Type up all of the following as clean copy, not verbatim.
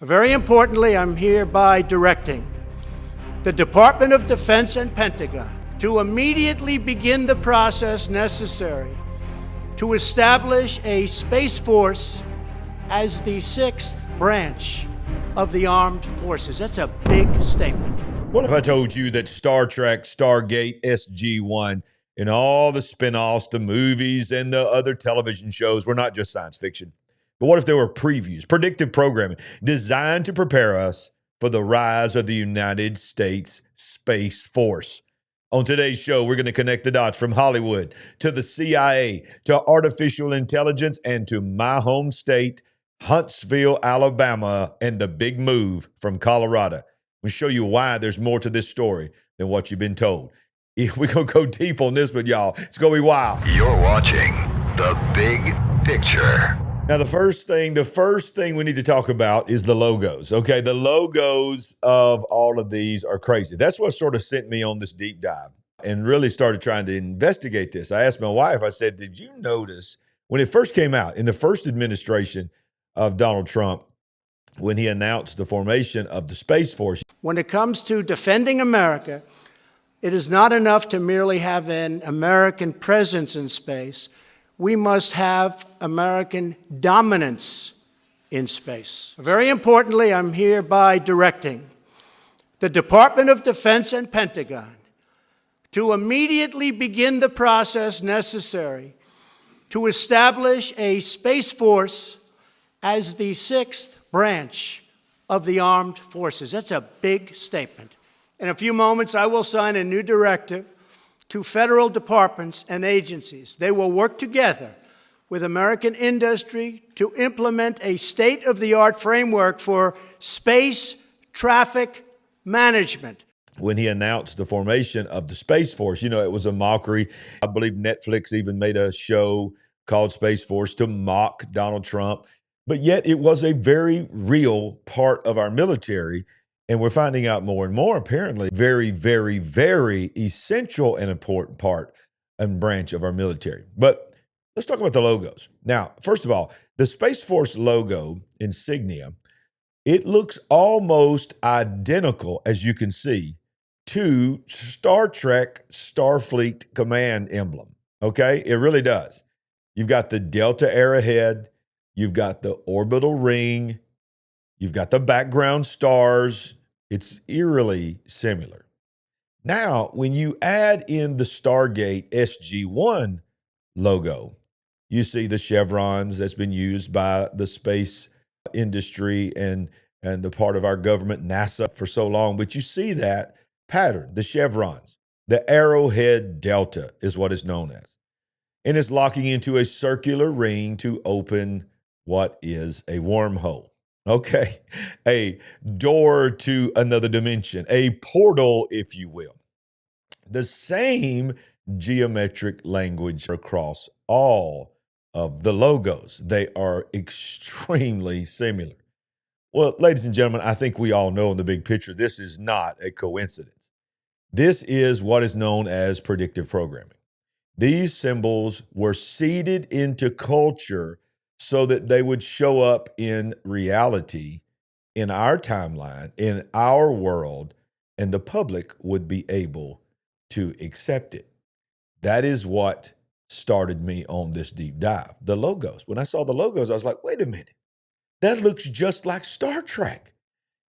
Very importantly, I'm hereby directing the Department of Defense and Pentagon to immediately begin the process necessary to establish a Space Force as the sixth branch of the armed forces. That's a big statement. What if I told you that Star Trek, Stargate, SG-1, and all the spin-offs, the movies, and the other television shows were not just science fiction? But what if there were previews, predictive programming designed to prepare us for the rise of the United States Space Force? On today's show, we're going to connect the dots from Hollywood to the CIA to artificial intelligence and to my home state, Huntsville, Alabama, and the big move from Colorado. We'll show you why there's more to this story than what you've been told. We're going to go deep on this one, y'all. It's going to be wild. You're watching The Big Picture. Now, the first thing we need to talk about is the logos, okay? The logos of all of these are crazy. That's what sort of sent me on this deep dive and really started trying to investigate this. I asked my wife, I said, did you notice when it first came out in the first administration of Donald Trump, when he announced the formation of the Space Force? When it comes to defending America, it is not enough to merely have an American presence in space. We must have American dominance in space. Very importantly, I'm hereby directing the Department of Defense and Pentagon to immediately begin the process necessary to establish a Space Force as the sixth branch of the armed forces. That's a big statement. In a few moments, I will sign a new directive to federal departments and agencies. They will work together with American industry to implement a state-of-the-art framework for space traffic management. When he announced the formation of the Space Force, it was a mockery. I believe Netflix even made a show called Space Force to mock Donald Trump. But yet it was a very real part of our military. And we're finding out more and more, apparently, very, very, very essential and important part and branch of our military. But let's talk about the logos. Now, first of all, the Space Force logo insignia, it looks almost identical, as you can see, to Star Trek Starfleet command emblem. Okay? It really does. You've got the Delta arrowhead. You've got the orbital ring. You've got the background stars. It's eerily similar. Now, when you add in the Stargate SG-1 logo, you see the chevrons that's been used by the space industry and the part of our government, NASA, for so long. But you see that pattern, the chevrons. The arrowhead delta is what it's known as. And it's locking into a circular ring to open what is a wormhole. Okay, a door to another dimension, a portal, if you will. The same geometric language across all of the logos. They are extremely similar. Well, ladies and gentlemen, I think we all know in the big picture, this is not a coincidence. This is what is known as predictive programming. These symbols were seeded into culture so that they would show up in reality, in our timeline, in our world, and the public would be able to accept it. That is what started me on this deep dive. The logos. When I saw the logos, I was like, wait a minute. That looks just like Star Trek.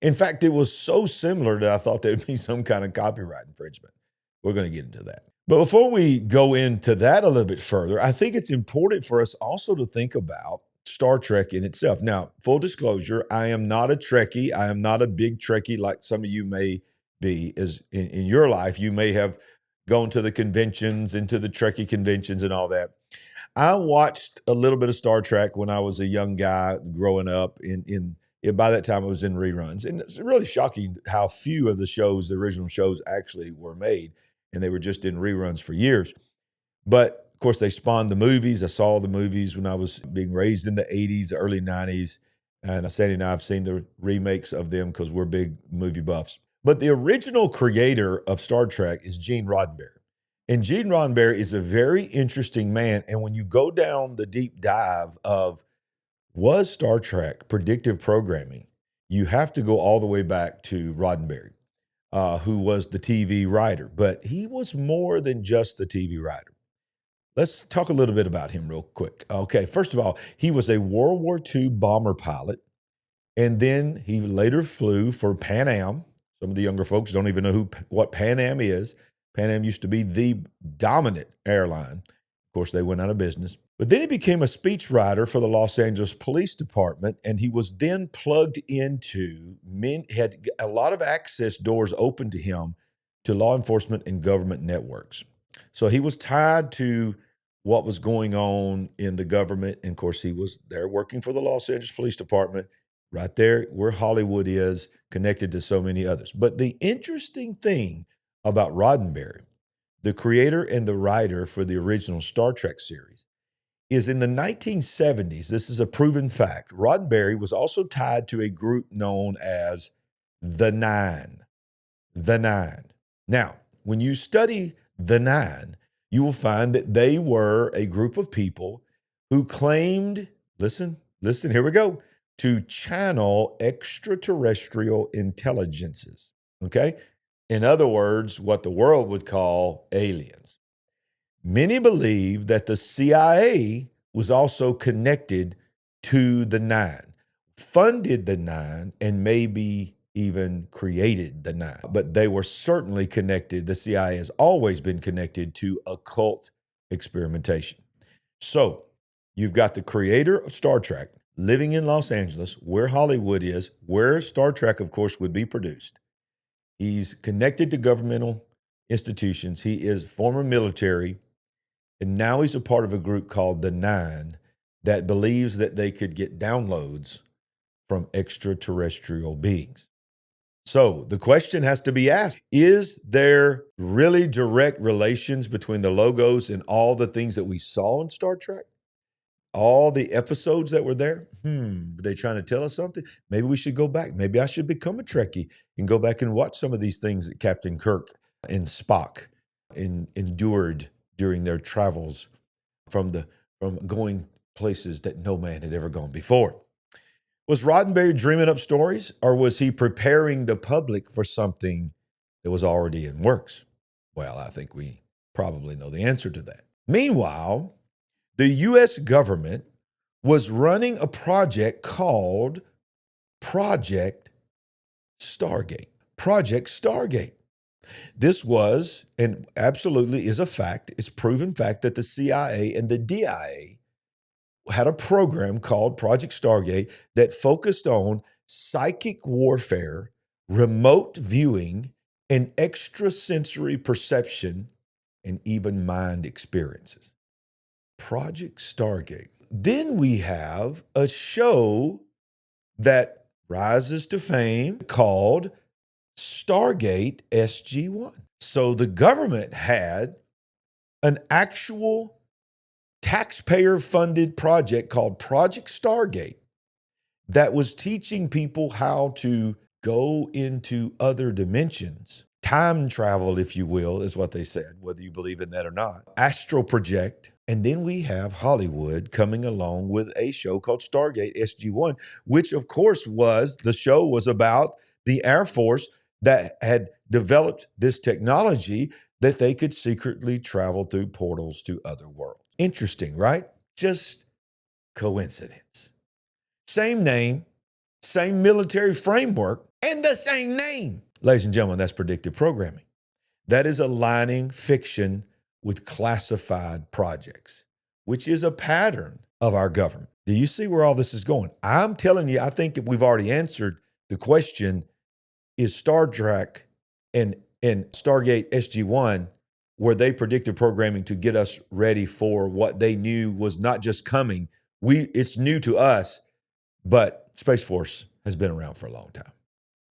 In fact, it was so similar that I thought there would be some kind of copyright infringement. We're going to get into that. But before we go into that a little bit further, I think it's important for us also to think about Star Trek in itself. Now, full disclosure, I am not a Trekkie. I am not a big Trekkie like some of you may be. As in your life, you may have gone to the conventions, into the Trekkie conventions and all that. I watched a little bit of Star Trek when I was a young guy growing up. By that time, I was in reruns. And it's really shocking how few of the shows, the original shows, actually were made. And they were just in reruns for years. But, of course, they spawned the movies. I saw the movies when I was being raised in the 80s, early 90s. And Sandy and I have seen the remakes of them because we're big movie buffs. But the original creator of Star Trek is Gene Roddenberry. And Gene Roddenberry is a very interesting man. And when you go down the deep dive of was Star Trek predictive programming, you have to go all the way back to Roddenberry, who was the TV writer. But he was more than just the TV writer. Let's talk a little bit about him real quick. Okay, first of all, he was a World War II bomber pilot, and then he later flew for Pan Am. Some of the younger folks don't even know what Pan Am is. Pan Am used to be the dominant airline. Of course, they went out of business. But then he became a speechwriter for the Los Angeles Police Department, and he was then plugged into, had a lot of access doors open to him to law enforcement and government networks. So he was tied to what was going on in the government. And of course, he was there working for the Los Angeles Police Department, right there where Hollywood is, connected to so many others. But the interesting thing about Roddenberry, the creator and the writer for the original Star Trek series, is in the 1970s, this is a proven fact, Roddenberry was also tied to a group known as the Nine. The Nine. Now, when you study the Nine, you will find that they were a group of people who claimed, listen, here we go, to channel extraterrestrial intelligences, okay? In other words, what the world would call aliens. Many believe that the CIA was also connected to the Nine, funded the Nine, and maybe even created the Nine. But they were certainly connected. The CIA has always been connected to occult experimentation. So you've got the creator of Star Trek living in Los Angeles, where Hollywood is, where Star Trek, of course, would be produced. He's connected to governmental institutions. He is former military. And now he's a part of a group called the Nine that believes that they could get downloads from extraterrestrial beings. So the question has to be asked, is there really direct relations between the logos and all the things that we saw in Star Trek? All the episodes that were there? Are they trying to tell us something? Maybe we should go back. Maybe I should become a Trekkie and go back and watch some of these things that Captain Kirk and Spock endured during their travels from going places that no man had ever gone before. Was Roddenberry dreaming up stories, or was he preparing the public for something that was already in works? Well, I think we probably know the answer to that. Meanwhile, the U.S. government was running a project called Project Stargate. Project Stargate. This was, and absolutely is a fact, it's proven fact that the CIA and the DIA had a program called Project Stargate that focused on psychic warfare, remote viewing, and extrasensory perception, and even mind experiences. Project Stargate. Then we have a show that rises to fame called Stargate SG-1. So the government had an actual taxpayer-funded project called Project Stargate that was teaching people how to go into other dimensions. Time travel, if you will, is what they said, whether you believe in that or not. Astral project. And then we have Hollywood coming along with a show called Stargate SG-1, which of course the show was about the Air Force that had developed this technology that they could secretly travel through portals to other worlds. Interesting, right? Just coincidence. Same name, same military framework, and the same name. Ladies and gentlemen, that's predictive programming. That is aligning fiction with classified projects, which is a pattern of our government. Do you see where all this is going? I'm telling you, I think we've already answered the question, is Star Trek and Stargate SG-1, were they predictive programming to get us ready for what they knew was not just coming? It's new to us, but Space Force has been around for a long time,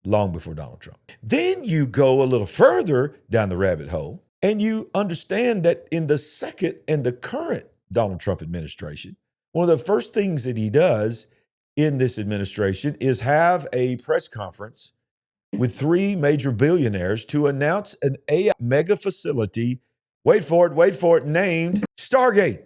long before Donald Trump. Then you go a little further down the rabbit hole, and you understand that in the second and the current Donald Trump administration, one of the first things that he does in this administration is have a press conference with 3 major billionaires to announce an AI mega facility, wait for it, named Stargate.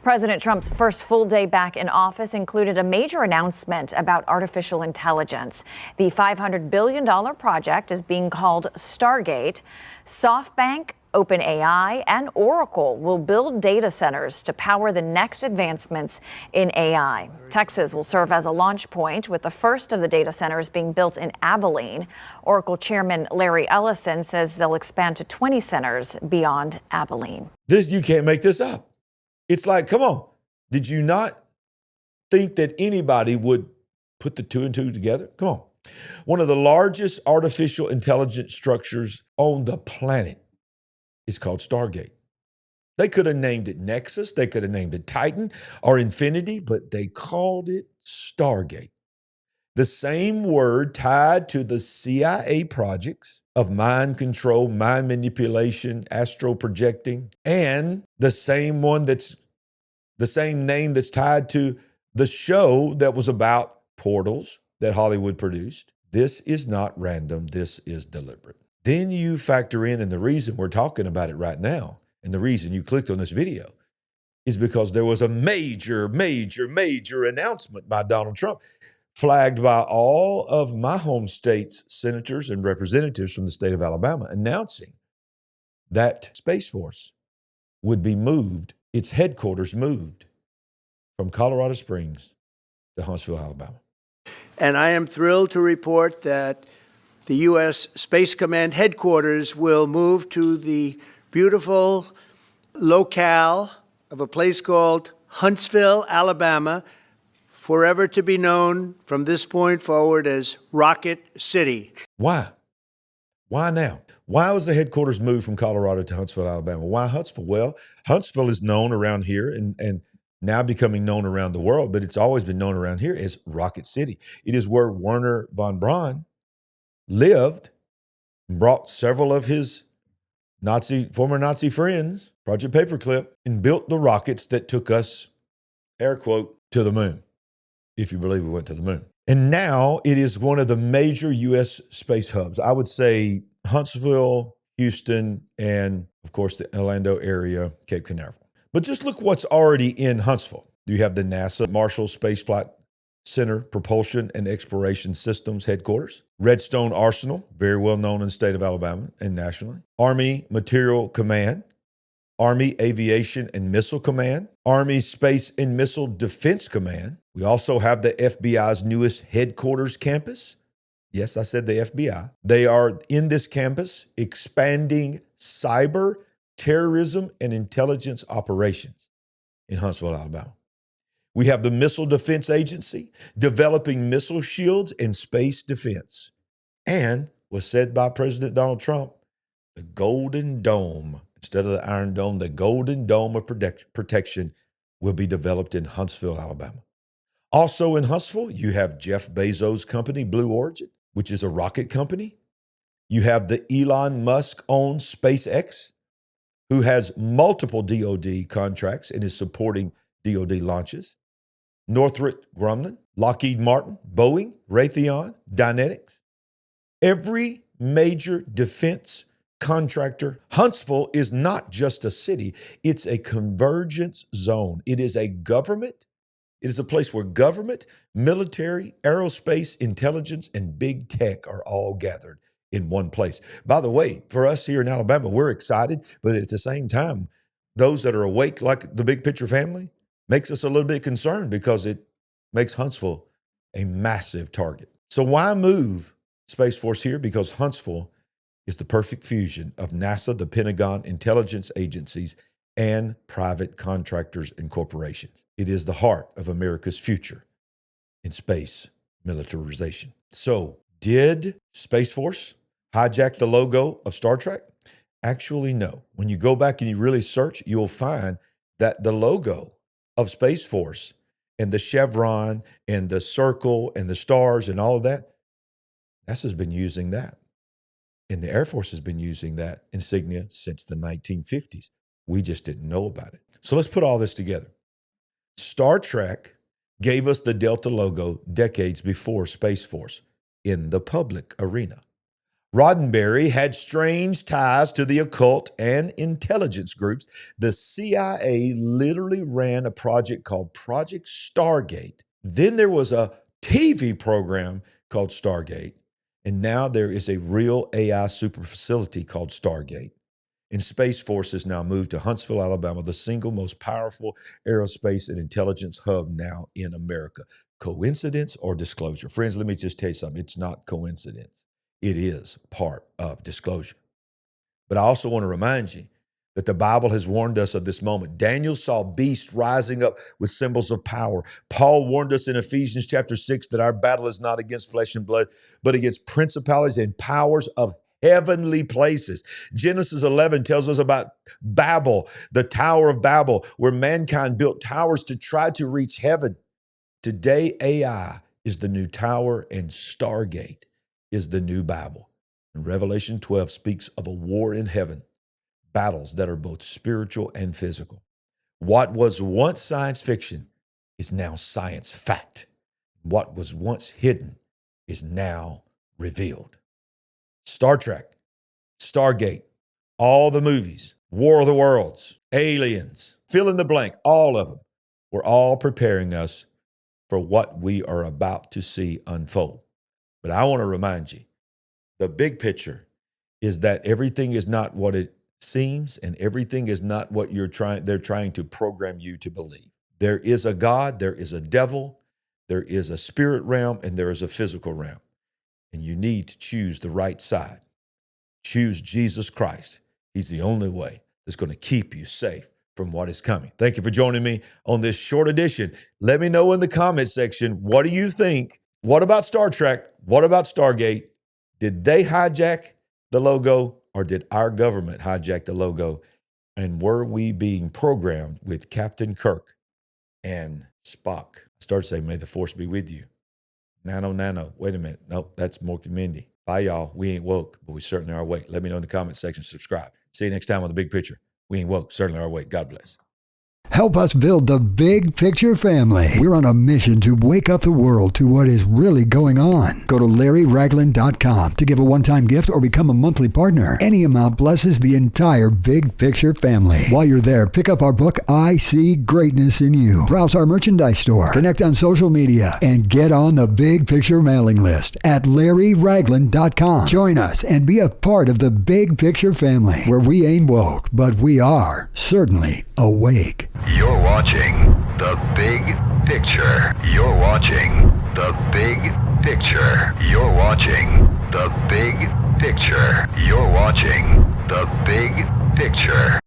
President Trump's first full day back in office included a major announcement about artificial intelligence. The $500 billion project is being called Stargate. SoftBank, OpenAI, and Oracle will build data centers to power the next advancements in AI. Texas will serve as a launch point, with the first of the data centers being built in Abilene. Oracle Chairman Larry Ellison says they'll expand to 20 centers beyond Abilene. You can't make this up. It's like, come on. Did you not think that anybody would put the two and two together? Come on. One of the largest artificial intelligence structures on the planet is called Stargate. They could have named it Nexus. They could have named it Titan or Infinity, but they called it Stargate. The same word tied to the CIA projects of mind control, mind manipulation, astral projecting, and the same name that's tied to the show that was about portals that Hollywood produced. This is not random. This is deliberate. Then you factor in, and the reason we're talking about it right now, and the reason you clicked on this video, is because there was a major announcement by Donald Trump, flagged by all of my home state's senators and representatives from the state of Alabama, announcing that Space Force would be moved, its headquarters moved from Colorado Springs to Huntsville, Alabama. And I am thrilled to report that the U.S. Space Command headquarters will move to the beautiful locale of a place called Huntsville, Alabama, forever to be known from this point forward as Rocket City. Why? Why now? Why was the headquarters moved from Colorado to Huntsville, Alabama? Why Huntsville? Well, Huntsville is known around here and now becoming known around the world, but it's always been known around here as Rocket City. It is where Wernher von Braun lived and brought several of his former Nazi friends, Project Paperclip, and built the rockets that took us, air quote, to the moon, if you believe we went to the moon. And now it is one of the major U.S. space hubs. I would say Huntsville, Houston, and of course the Orlando area, Cape Canaveral. But just look what's already in Huntsville. You have the NASA Marshall Space Flight Center Propulsion and Exploration Systems headquarters, Redstone Arsenal, very well known in the state of Alabama and nationally, Army Material Command, Army Aviation and Missile Command, Army Space and Missile Defense Command. We also have the FBI's newest headquarters campus. Yes, I said the FBI. They are in this campus expanding cyber, terrorism, and intelligence operations in Huntsville, Alabama. We have the Missile Defense Agency developing missile shields and space defense. And was said by President Donald Trump, the Golden Dome, instead of the Iron Dome, the Golden Dome of protection will be developed in Huntsville, Alabama. Also in Huntsville, you have Jeff Bezos' company, Blue Origin, which is a rocket company. You have the Elon Musk-owned SpaceX, who has multiple DoD contracts and is supporting DoD launches. Northrop Grumman, Lockheed Martin, Boeing, Raytheon, Dynetics. Every major defense contractor. Huntsville is not just a city, it's a convergence zone. It is a place where government, military, aerospace, intelligence, and big tech are all gathered in one place. By the way, for us here in Alabama, we're excited, but at the same time, those that are awake like the Big Picture family makes us a little bit concerned because it makes Huntsville a massive target. So why move Space Force here? Because Huntsville is the perfect fusion of NASA, the Pentagon, intelligence agencies, and private contractors and corporations. It is the heart of America's future in space militarization. So did Space Force hijack the logo of Star Trek? Actually, no. When you go back and you really search, you'll find that the logo of Space Force and the chevron and the circle and the stars and all of that, NASA's been using that. And the Air Force has been using that insignia since the 1950s. We just didn't know about it. So let's put all this together. Star Trek gave us the Delta logo decades before Space Force in the public arena. Roddenberry had strange ties to the occult and intelligence groups. The CIA literally ran a project called Project Stargate. Then there was a TV program called Stargate. And now there is a real AI super facility called Stargate. And Space Force has now moved to Huntsville, Alabama, the single most powerful aerospace and intelligence hub now in America. Coincidence or disclosure? Friends, let me just tell you something. It's not coincidence. It is part of disclosure. But I also want to remind you that the Bible has warned us of this moment. Daniel saw beasts rising up with symbols of power. Paul warned us in Ephesians chapter 6 that our battle is not against flesh and blood, but against principalities and powers of heavenly places. Genesis 11 tells us about Babel, the Tower of Babel, where mankind built towers to try to reach heaven. Today, AI is the new tower and Stargate is the new Babel. And Revelation 12 speaks of a war in heaven, battles that are both spiritual and physical. What was once science fiction is now science fact. What was once hidden is now revealed. Star Trek, Stargate, all the movies, War of the Worlds, Aliens, fill in the blank, all of them, were all preparing us for what we are about to see unfold. But I want to remind you, the big picture is that everything is not what it seems, and everything is not what they're trying to program you to believe. There is a God, there is a devil, there is a spirit realm, and there is a physical realm. And you need to choose the right side. Choose Jesus Christ. He's the only way that's going to keep you safe from what is coming. Thank you for joining me on this short edition. Let me know in the comment section, what do you think? What about Star Trek? What about Stargate? Did they hijack the logo, or did our government hijack the logo? And were we being programmed with Captain Kirk and Spock? I started saying, may the force be with you. Nano. Wait a minute. Nope, that's Mork and Mindy. Bye, y'all. We ain't woke, but we certainly are awake. Let me know in the comment section. Subscribe. See you next time on The Big Picture. We ain't woke, certainly are awake. God bless. Help us build the Big Picture family. We're on a mission to wake up the world to what is really going on. Go to LarryRagland.com to give a one-time gift or become a monthly partner. Any amount blesses the entire Big Picture family. While you're there, pick up our book, I See Greatness in You. Browse our merchandise store, connect on social media, and get on the Big Picture mailing list at LarryRagland.com. Join us and be a part of the Big Picture family, where we ain't woke, but we are certainly awake. You're watching The Big Picture. You're watching The Big Picture. You're watching The Big Picture. You're watching The Big Picture.